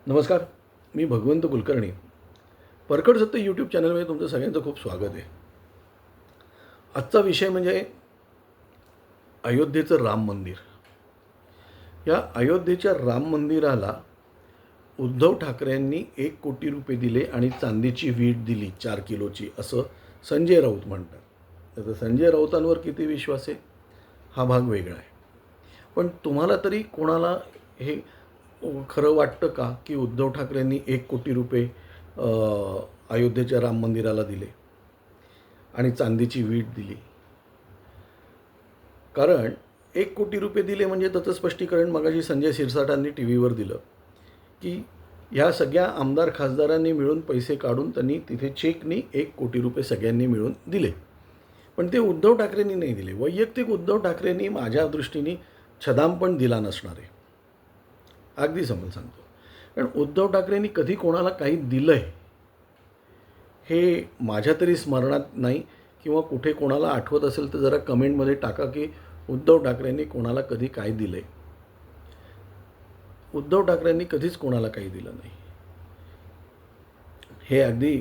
नमस्कार. मी भगवंत कुलकर्णी. परखड सत्य यूट्यूब चॅनलमध्ये तुमचं सगळ्यांचं खूप स्वागत आहे. आजचा विषय म्हणजे अयोध्येचं राम मंदिर. या अयोध्येच्या राम मंदिराला उद्धव ठाकरेंनी 1 कोटी रुपये दिले आणि चांदीची वीट दिली 4 किलोची, असं संजय राऊत म्हणतात. आता संजय राऊतांवर किती विश्वास आहे हा भाग वेगळा आहे. पण तुम्हाला तरी कोणाला हे खरं वाटतं का की उद्धव ठाकरेंनी 1 कोटी रुपये अयोध्येच्या राम मंदिराला दिले आणि चांदीची वीट दिली? कारण 1 कोटी रुपये दिले म्हणजे त्याचं स्पष्टीकरण मगाशी संजय शिरसाटांनी टी व्हीवर दिलं की ह्या सगळ्या आमदार खासदारांनी मिळून पैसे काढून त्यांनी तिथे चेकनी 1 कोटी रुपये सगळ्यांनी मिळून दिले. पण ते उद्धव ठाकरेंनी नाही दिले. वैयक्तिक उद्धव ठाकरेंनी माझ्या दृष्टीने छदाम पण दिला नसणार आहे. अगदी समज सांगतो. कारण उद्धव ठाकरेंनी कधी कोणाला काही दिलं आहे हे माझ्या तरी स्मरणात नाही, किंवा कुठे कोणाला आठवत असेल तर जरा कमेंटमध्ये टाका की उद्धव ठाकरेंनी कोणाला कधी काय दिलं आहे. उद्धव ठाकरेंनी कधीच कोणाला काही दिलं नाही. हे अगदी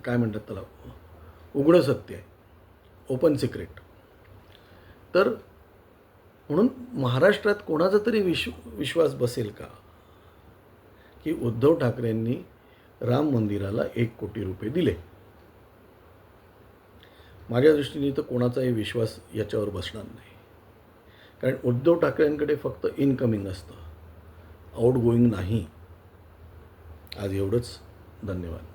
काय म्हणतात त्याला, उघडं सत्य आहे, ओपन सिक्रेट. तर म्हणून महाराष्ट्रात कोणाचा तरी विश्वास बसेल का की उद्धव ठाकरेंनी राम मंदिराला 1 कोटी रुपये दिले? माझ्या दृष्टीने तर कोणाचाही विश्वास याच्यावर बसणार नाही. कारण उद्धव ठाकरेंकडे फक्त इनकमिंग असतं, आउट गोईंग नाही. आज एवढंच. धन्यवाद.